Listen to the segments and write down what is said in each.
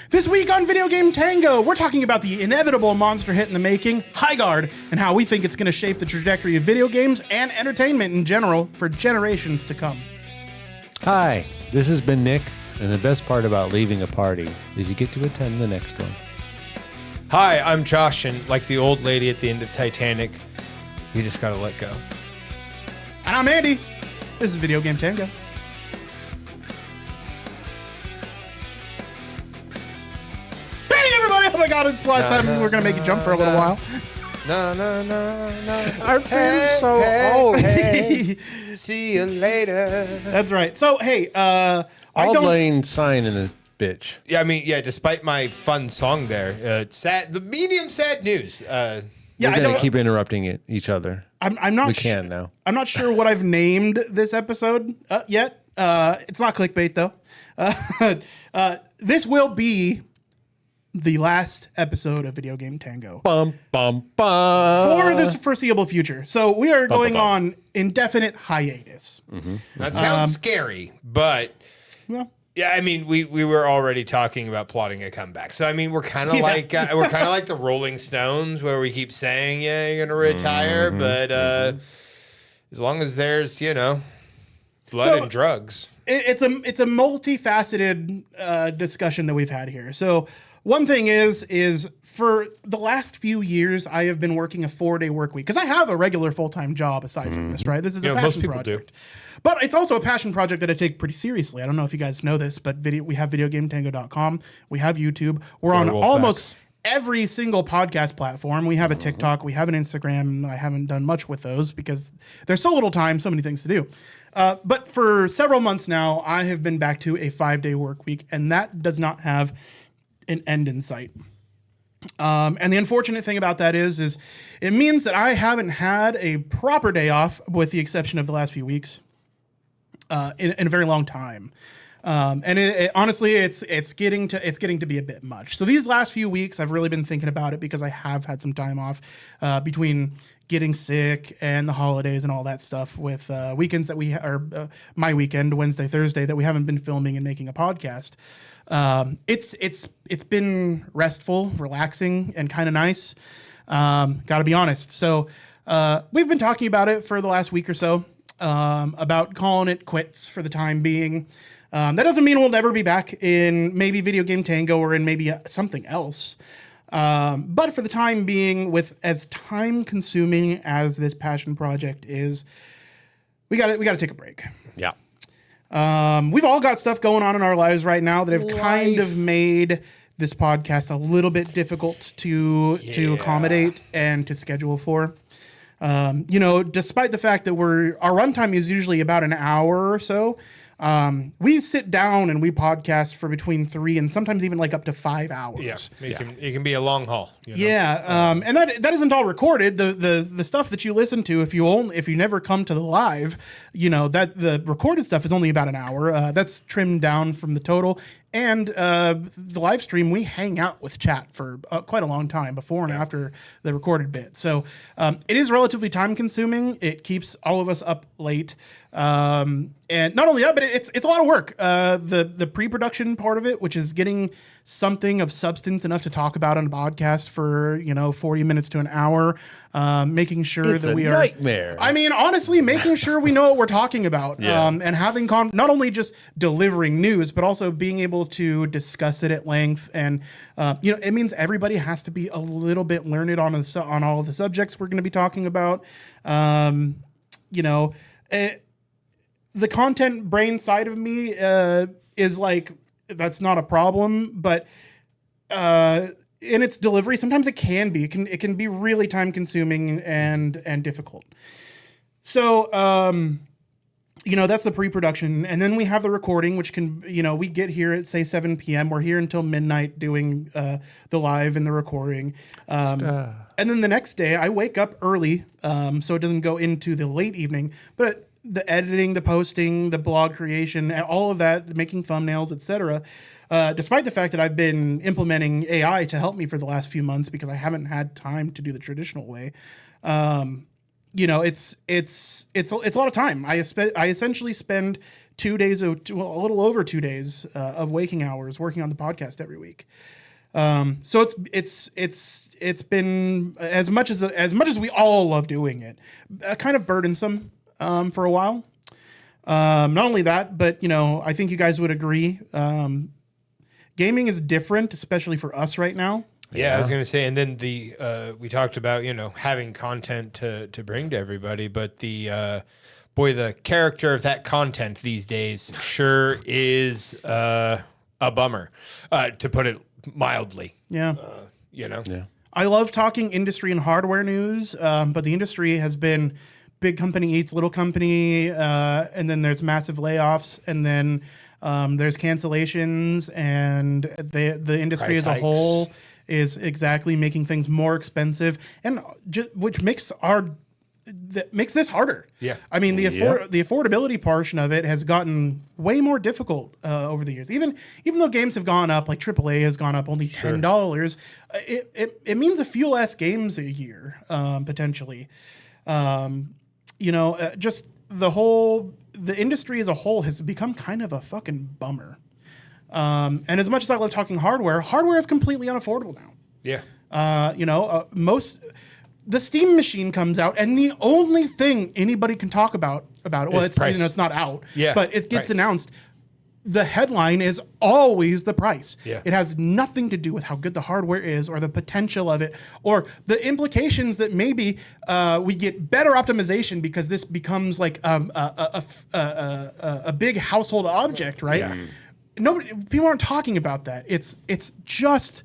This week on Video Game Tango, we're talking about the inevitable monster hit in the making, High Guard, and how we think it's going to shape the trajectory of video games and entertainment in general for generations to come. Hi, this has been Nick, and the best part about leaving a party is you get to attend the next one. Hi, I'm Josh, and like the old lady at the end of Titanic, you just gotta let go. And I'm Andy. This is Video Game Tango. Oh my god, it's the last time we're going to make you jump for a little while. No. Our fan's so old. Hey, see you later. That's right. So, hey, Auld Lang Syne in this bitch. Yeah, I mean, despite my fun song there, it's sad. The medium sad news. We're going to keep interrupting each other. I'm not. We can now. I'm not sure what I've named this episode yet. It's not clickbait though. This will be the last episode of Video Game Tango Bum, bum, bum. for the foreseeable future. So we are going on indefinite hiatus. Mm-hmm. That sounds scary, but Well, yeah, I mean, we were already talking about plotting a comeback. So I mean, we're kind of like the Rolling Stones, where we keep saying, "Yeah, you're gonna retire," but as long as there's blood and drugs, it's a multifaceted discussion that we've had here. So one thing is for the last few years, I have been working a 4-day work week because I have a regular full-time job aside from this, right? This is a passion most people project. But it's also a passion project that I take pretty seriously. I don't know if you guys know this, but we have videogametango.com. We have YouTube. We're on almost every single podcast platform. We have a TikTok. We have an Instagram. I haven't done much with those because there's so little time, so many things to do. But for several months now, I have been back to a 5-day work week, and that does not have an end in sight. And the unfortunate thing about that is it means that I haven't had a proper day off, with the exception of the last few weeks, in a very long time. And it honestly, it's getting to be a bit much. So these last few weeks, I've really been thinking about it because I have had some time off between getting sick and the holidays and all that stuff, with weekends that we are my weekend, Wednesday, Thursday, that we haven't been filming and making a podcast. It's been restful, relaxing, and kind of nice. Gotta be honest. So we've been talking about it for the last week or so, about calling it quits for the time being. That doesn't mean we'll never be back in maybe Video Game Tango or in maybe something else. But for the time being, with as time consuming as this passion project is, we got to take a break. Yeah. We've all got stuff going on in our lives right now that have kind of made this podcast a little bit difficult to accommodate and to schedule for. Despite the fact that our runtime is usually about an hour or so, we sit down and we podcast for between 3 and sometimes even like up to 5 hours. yeah, it can be a long haul. Yeah, and that isn't all recorded. The stuff that you listen to, if you never come to the live, that the recorded stuff is only about an hour. That's trimmed down from the total. And the live stream, we hang out with chat for quite a long time before and after the recorded bit. So it is relatively time consuming. It keeps all of us up late. And not only that, but it's a lot of work. The pre-production part of it, which is getting something of substance enough to talk about on a podcast for 40 minutes to an hour, making sure It's that a we are nightmare. I mean, honestly, making sure we know what we're talking about, and having not only just delivering news, but also being able to discuss it at length. And it means everybody has to be a little bit learned on all of the subjects we're going to be talking about. The content brain side of me is like, that's not a problem, but in its delivery, sometimes it can be. It can be really time consuming and difficult. So that's the pre-production, and then we have the recording, which can we get here at say 7 p.m. We're here until midnight doing the live and the recording. And then the next day I wake up early, so it doesn't go into the late evening, but the editing, the posting, the blog creation, all of that, making thumbnails, etc. Despite the fact that I've been implementing AI to help me for the last few months because I haven't had time to do the traditional way. It's a lot of time. I essentially spend 2 days, a little over 2 days of waking hours working on the podcast every week. So it's been as much as we all love doing it, kind of burdensome for a while. Not only that, but I think you guys would agree. Gaming is different, especially for us right now. Yeah, I was going to say, and then we talked about, having content to bring to everybody, but the character of that content these days sure is a bummer, to put it mildly. Yeah. Yeah. I love talking industry and hardware news, but the industry has been big company eats little company, and then there's massive layoffs, and then there's cancellations, and the industry Price as a hikes. whole is exactly making things more expensive, and which makes this harder. Yeah. I mean, the affordability portion of it has gotten way more difficult over the years. Even though games have gone up, like AAA has gone up only $10, it means a few less games a year, potentially. Just the industry as a whole has become kind of a fucking bummer. And as much as I love talking hardware is completely unaffordable now. Yeah. The Steam machine comes out, and the only thing anybody can talk about it, well, it's price. it's not out, Yeah, but it gets price. announced. The headline is always the price. Yeah. It has nothing to do with how good the hardware is, or the potential of it, or the implications that maybe we get better optimization because this becomes like a big household object, right? Yeah. People aren't talking about that. It's just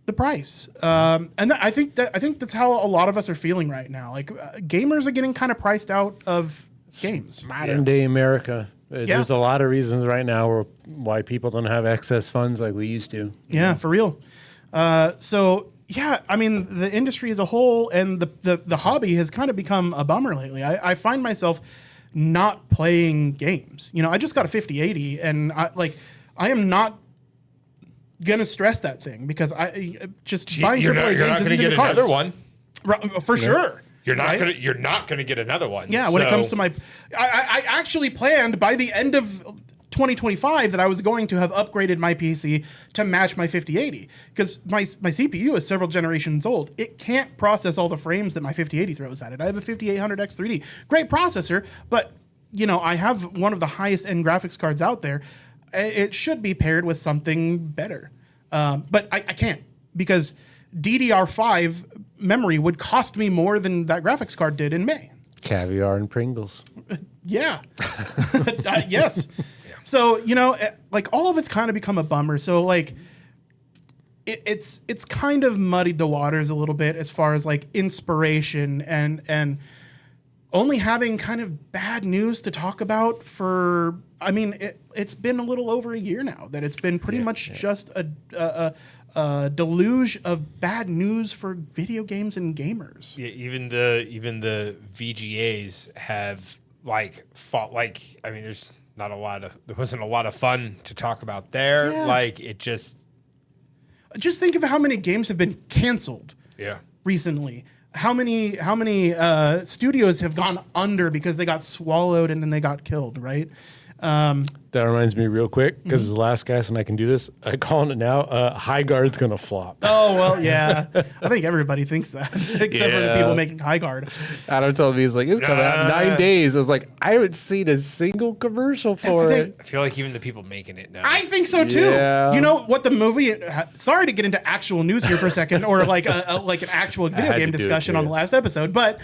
the price, and I think that's how a lot of us are feeling right now. Like gamers are getting kind of priced out of games. Modern day America. There's a lot of reasons right now why people don't have excess funds like we used to. Yeah, for real. So yeah, I mean, the industry as a whole and the hobby has kind of become a bummer lately. I find myself not playing games. I just got a 5080, and I am not gonna stress that thing because I just buying You're AAA not games going to isn't get in the cards. another one. For sure. You're not Right? going to. You're not going to get another one. Yeah, when it comes to I actually planned by the end of 2025 that I was going to have upgraded my PC to match my 5080 because my CPU is several generations old. It can't process all the frames that my 5080 throws at it. I have a 5800X 3D, great processor, but I have one of the highest end graphics cards out there. It should be paired with something better, but I can't because DDR5 memory would cost me more than that graphics card did in May. Caviar and Pringles. Yeah. Yes. Yeah. So, like all of it's kind of become a bummer. So like it's kind of muddied the waters a little bit as far as like inspiration and only having kind of bad news to talk about for, I mean, it's been a little over a year now that it's been pretty much just a deluge of bad news for video games and gamers. Yeah, even the VGAs have fought. I mean, there wasn't a lot of fun to talk about there. Yeah. Like it just think of how many games have been canceled recently. How many studios have gone under because they got swallowed and then they got killed, right? That reminds me real quick, because it's the last cast and I can do this. I'm calling it now. High Guard's going to flop. Oh, well, yeah. I think everybody thinks that, except for the people making High Guard. Adam told me, he's like, it's coming out in 9 days. I was like, I haven't seen a single commercial for it. I feel like even the people making it know. I think so, too. Yeah. You know what the movie... Sorry to get into actual news here for a second, or like an actual video had game to do it, discussion on yeah. the last episode, but...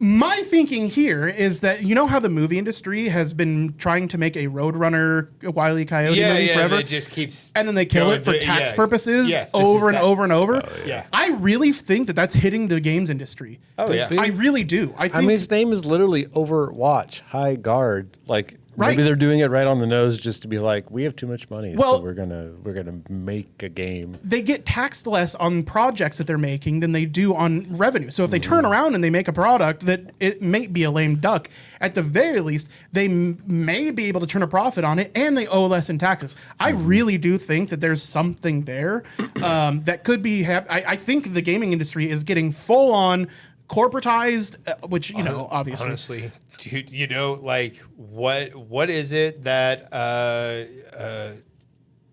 My thinking here is that how the movie industry has been trying to make a Roadrunner, Wile E. Coyote movie forever? And it just keeps And then they kill it for tax purposes over and over and over. Yeah. I really think that that's hitting the games industry. Oh yeah. I really do. I think I mean, his name is literally Overwatch, High Guard. Like, Right. maybe they're doing it right on the nose just to be like, we have too much money, Well- so we're gonna make a game. they get taxed less on projects that they're making than they do on revenue. So if they turn around and they make a product that it may be a lame duck, at the very least, they may be able to turn a profit on it, and they owe less in taxes. I really do think that there's something there that could be. I think the gaming industry is getting full on corporatized, which, you know, obviously. Honestly, dude, you know, like what is it that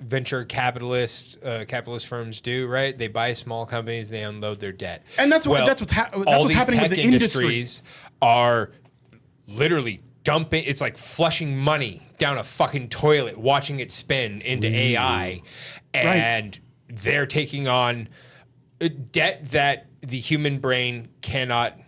venture capitalist firms do, right? They buy small companies, they unload their debt. And that's what's happening with the industry. Are literally dumping, it's like flushing money down a fucking toilet, watching it spin into AI. And they're taking on a debt that the human brain cannot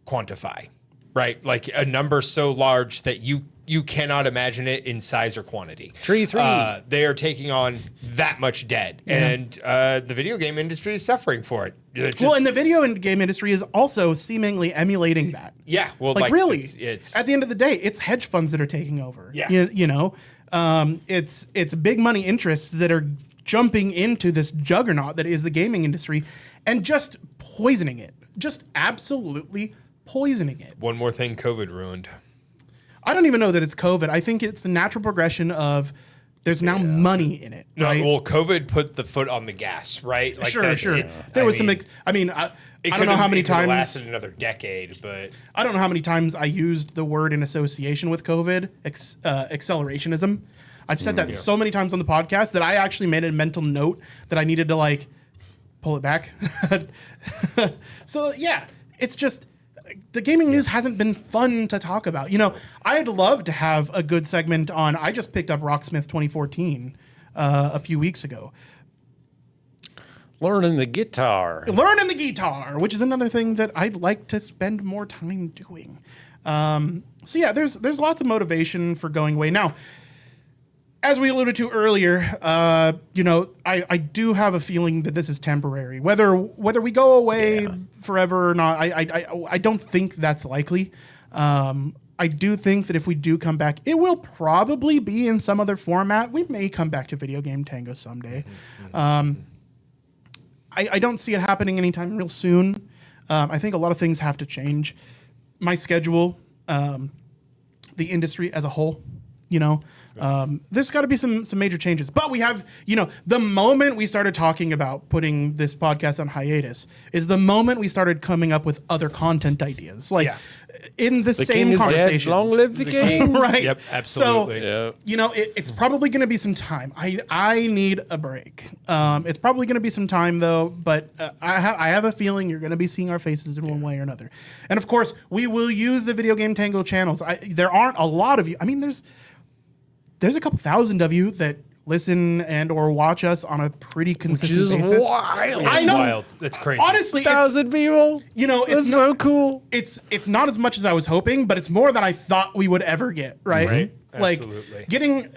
quantify, right? Like a number so large that you cannot imagine it in size or quantity. Tree 3. They are taking on that much debt. And the video game industry is suffering for it. Well, and the video game industry is also seemingly emulating that. Yeah. Well, like really, it's at the end of the day, it's hedge funds that are taking over. Yeah. You know, it's big money interests that are jumping into this juggernaut that is the gaming industry and just poisoning it. Just absolutely poisoning it. one more thing COVID ruined. I don't even know that it's COVID. I think it's the natural progression of there's now money in it. No, right? well, COVID put the foot on the gas, right? Like Sure. There was some. I don't know how many times. Lasted another decade, but I don't know how many times I used the word in association with COVID, accelerationism. I've said that so many times on the podcast that I actually made a mental note that I needed to like pull it back. So yeah, it's just the gaming news hasn't been fun to talk about. You know, I'd love to have a good segment on. I just picked up Rocksmith 2014 a few weeks ago. Learning the guitar, which is another thing that I'd like to spend more time doing. So yeah, there's lots of motivation for going away. Now, as we alluded to earlier, you know, I do have a feeling that this is temporary. Whether we go away forever or not, I don't think that's likely. I do think that if we do come back, it will probably be in some other format. We may come back to Video Game Tango someday. I don't see it happening anytime real soon. I think a lot of things have to change. My schedule, the industry as a whole, you know, there's got to be some major changes. But we have, you know, the moment we started talking about putting this podcast on hiatus is the moment we started coming up with other content ideas. Like in the same king conversation. is dead. Long live the king. Right. Yep, absolutely. So, you know, it's probably going to be some time. I need a break. It's probably going to be some time though, but I have a feeling you're going to be seeing our faces in one way or another. And of course, we will use the Video Game Tango channels. There aren't a lot of you. I mean, there's a couple thousand of you that listen and or watch us on a pretty consistent basis. Wild. I know. Wild. That's crazy. Honestly, 1,000 people. you know, it's That's so cool. It's not as much as I was hoping, but it's more than I thought we would ever get, right? Right. Like Absolutely. getting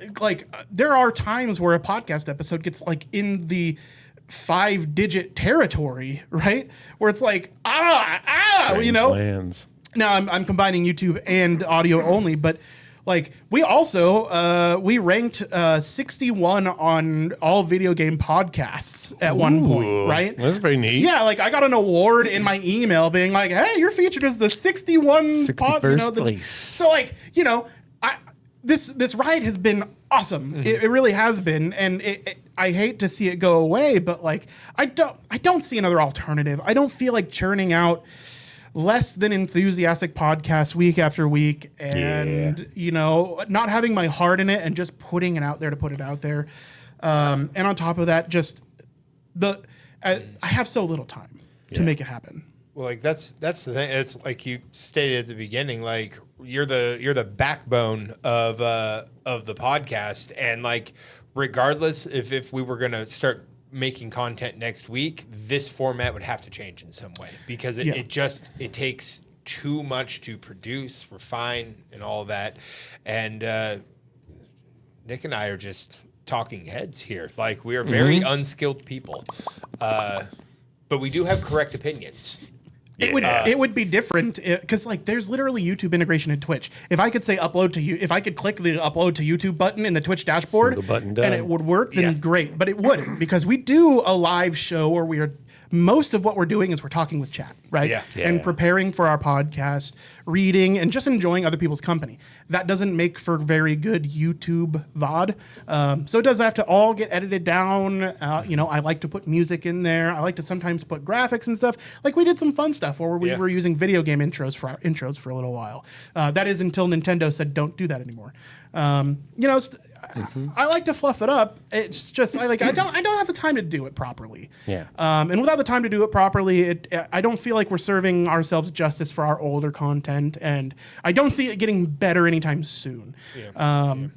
there are times where a podcast episode gets like in the 5-digit territory, right? Where it's like, you know. Lands. Now I'm combining YouTube and audio only, but like we also we ranked 61 on all video game podcasts at one point, right? That's very neat. Yeah, like I got an award in my email being like, "Hey, you're featured as the 61st place." So like, you know, this ride has been awesome. Mm-hmm. It really has been, and I hate to see it go away, but like I don't see another alternative. I don't feel like churning out less than enthusiastic podcasts week after week and you know, not having my heart in it and just putting it out there to put it out there. And on top of that, just I have so little time to make it happen. Well, like that's the thing. It's like you stated at the beginning, like you're the backbone of the podcast, and like regardless if we were gonna start making content next week, this format would have to change in some way because it takes too much to produce, refine, and all that. And Nick and I are just talking heads here. Like we are very unskilled people, but we do have correct opinions. It would be different because like there's literally YouTube integration in Twitch. If I could say upload to you, if I could click the upload to YouTube button in the Twitch dashboard Single button done. and it would work, then great. But it wouldn't because we do a live show where most of what we're doing is we're talking with chat. right? Yeah. And preparing for our podcast, reading, and just enjoying other people's company. That doesn't make for very good YouTube VOD. So it does have to all get edited down. I like to put music in there. I like to sometimes put graphics and stuff. Like we did some fun stuff where we were using video game intros for our intros for a little while. That is until Nintendo said don't do that anymore. I like to fluff it up. It's just I don't have the time to do it properly. Yeah. And without the time to do it properly, I don't feel like we're serving ourselves justice for our older content, and I don't see it getting better anytime soon.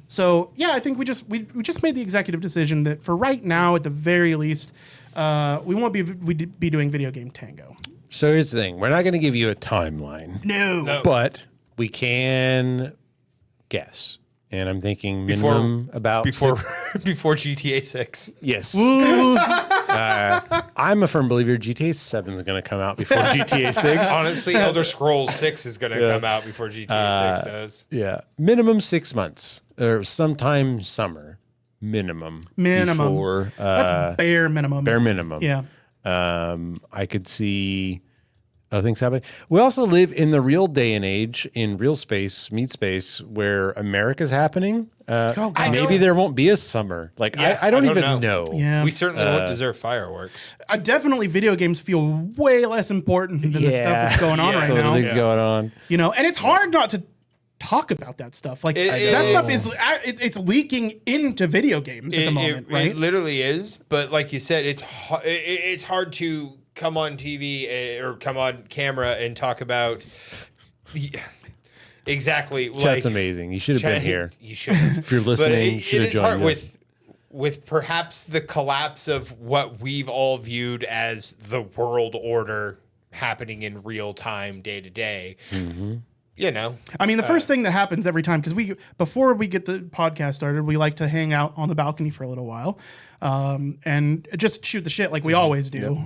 So I think we just made the executive decision that for right now, at the very least, we won't be doing Video Game Tango. So here's the thing: we're not going to give you a timeline. No. But we can guess. And I'm thinking minimum before GTA 6. Yes. I'm a firm believer GTA 7 is going to come out before GTA 6. Honestly, Elder Scrolls 6 is going to come out before GTA 6 does. Yeah. Minimum 6 months or sometime summer. Minimum. Before, that's bare minimum. Bare minimum. Yeah. I could see other things happening. We also live in the real day and age, in real space, meat space, where America's happening. Maybe there won't be a summer. I don't even know. Yeah. We certainly won't deserve fireworks. Definitely video games feel way less important than the stuff that's going on right now. Things going on. And it's hard not to talk about that stuff. That stuff is it's leaking into video games at the moment, right? It literally is. But like you said, it's hard to come on TV or come on camera and talk about exactly. That's amazing. You should have been here. You should have. If you're listening, you should have joined us. With perhaps the collapse of what we've all viewed as the world order happening in real time, day to day. I mean, the first thing that happens every time, because before we get the podcast started, we like to hang out on the balcony for a little while and just shoot the shit like we always do.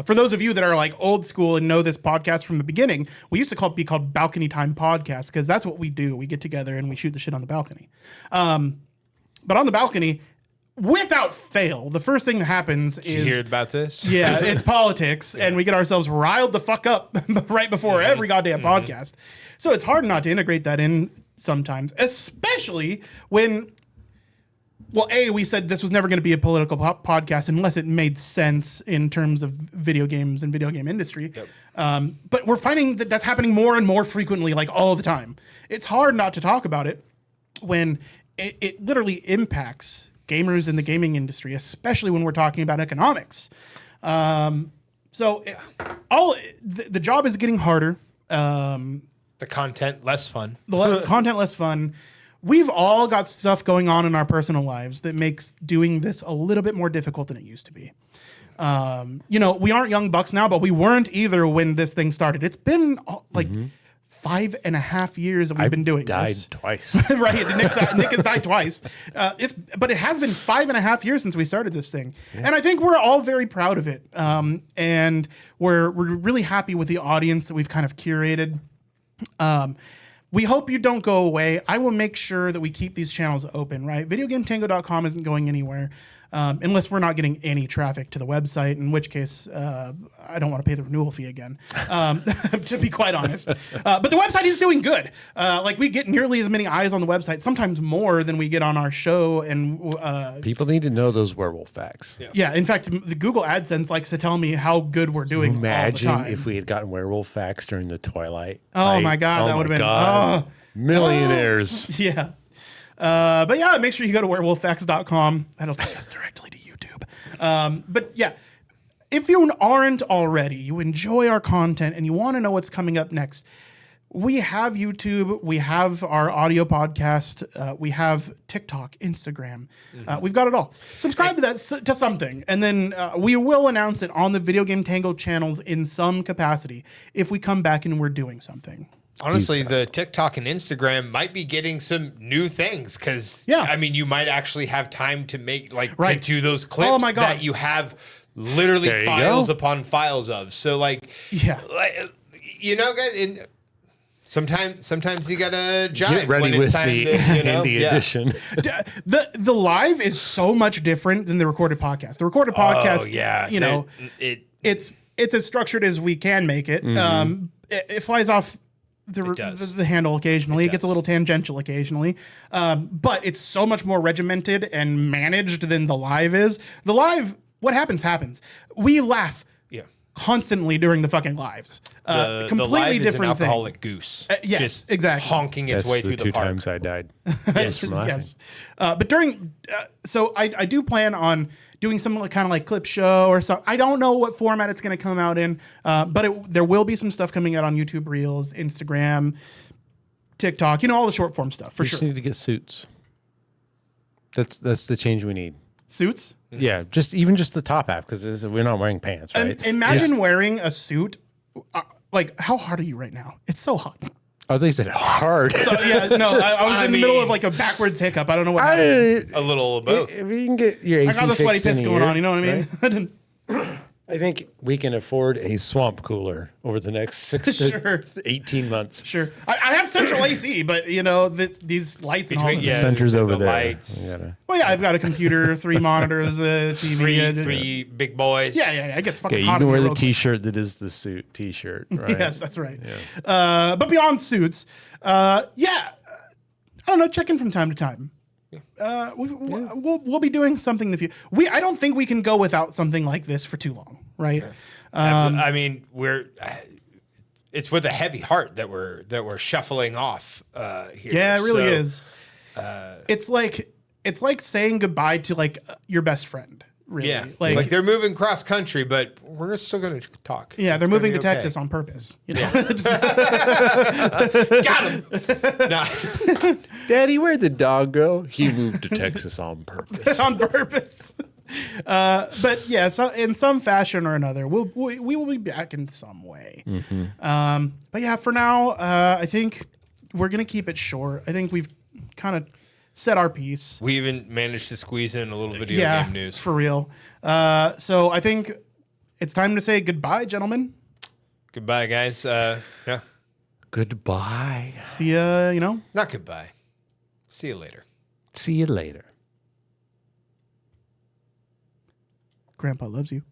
For those of you that are like old school and know this podcast from the beginning, we used to be called Balcony Time Podcast because that's what we do. We get together and we shoot the shit on the balcony. But on the balcony, without fail, the first thing that happens is... You hear about this? Yeah, it's politics, and we get ourselves riled the fuck up right before every goddamn podcast. So it's hard not to integrate that in sometimes, especially when... Well, we said this was never going to be a political podcast unless it made sense in terms of video games and video game industry. But we're finding that that's happening more and more frequently, like all the time. It's hard not to talk about it when it literally impacts gamers in the gaming industry, especially when we're talking about economics. So the job is getting harder. The content less fun. Content less fun. We've all got stuff going on in our personal lives that makes doing this a little bit more difficult than it used to be. We aren't young bucks now, but we weren't either when this thing started. It's been 5.5 years that we've been doing this. Died twice. Right. Nick has died twice. But it has been 5.5 years since we started this thing. Yeah. And I think we're all very proud of it. And we're really happy with the audience that we've kind of curated. We hope you don't go away. I will make sure that we keep these channels open, right? Videogametango.com isn't going anywhere. Unless we're not getting any traffic to the website, in which case I don't want to pay the renewal fee again, to be quite honest. But the website is doing good. We get nearly as many eyes on the website, sometimes more than we get on our show. And people need to know those werewolf facts. Yeah. In fact, the Google AdSense likes to tell me how good we're doing. Imagine all the time. if we had gotten werewolf facts during the Twilight. Oh my God, that would have been millionaires. Yeah. But yeah, make sure you go to werewolffacts.com. That'll take us directly to YouTube. But yeah, if you aren't already, you enjoy our content and you want to know what's coming up next, we have YouTube, we have our audio podcast, we have TikTok, Instagram. We've got it all. Subscribe to that, to something, and then we will announce it on the Video Game Tango channels in some capacity if we come back and we're doing something. Honestly, the TikTok and Instagram might be getting some new things because, you might actually have time to make, to do those clips that you have literally files upon files of. So, guys, sometimes you gotta jive. Get ready when with it's time the to, handy edition. The live is so much different than the recorded podcast. The recorded podcast, it's as structured as we can make it. It flies off the handle occasionally. It gets a little tangential occasionally. But it's so much more regimented and managed than the live is. The live, what happens. We laugh constantly during the fucking lives. Completely the live is different an alcoholic thing. goose. Yes, just exactly. honking its way through the two park. times I died. Yes. But during, so I do plan on doing some kind of like clip show or something. I don't know what format it's going to come out in, but there will be some stuff coming out on YouTube Reels, Instagram, TikTok, all the short form stuff for We sure. just need to get suits. That's the change we need. Suits? Yeah, just the top half because we're not wearing pants, right? Imagine wearing a suit. Like, how hard are you right now? It's so hot. Oh, they said hard. So, yeah, no, I was in the middle of like a backwards hiccup. I don't know what happened. A little of both. If you can get your AC I got the sweaty fixed in pits a going year, on, you know what I mean? right? I think we can afford a swamp cooler over the next 6 to 18 months. Sure. I have central AC, but these lights and all Between- that. The center's over there. lights. You gotta- Well, yeah, I've got a computer, 3 monitors, a TV. Three big boys. Yeah. It gets fucking Okay, hot. you can in wear here the real quick. T-shirt that is the suit T-shirt, right? Yes, that's right. But beyond suits, I don't know. Check in from time to time. We'll be doing something in the future. I don't think we can go without something like this for too long, right? I mean, it's with a heavy heart that we're shuffling off here. Yeah, it really So, is. It's like saying goodbye to like your best friend. Really. Yeah, like they're moving cross country, but we're still going to talk. Yeah, they're It's moving to gonna be Texas on purpose. Got him. Nah. Daddy, where'd the dog go? He moved to Texas on purpose. on purpose. But yeah, so in some fashion or another, we will be back in some way. But yeah, for now, I think we're gonna keep it short. I think we've kind of said our piece. We even managed to squeeze in a little video game news. For real. So I think it's time to say goodbye, gentlemen. Goodbye, guys. Yeah. Goodbye. See ya, Not goodbye. See you later. See you later. Grandpa loves you.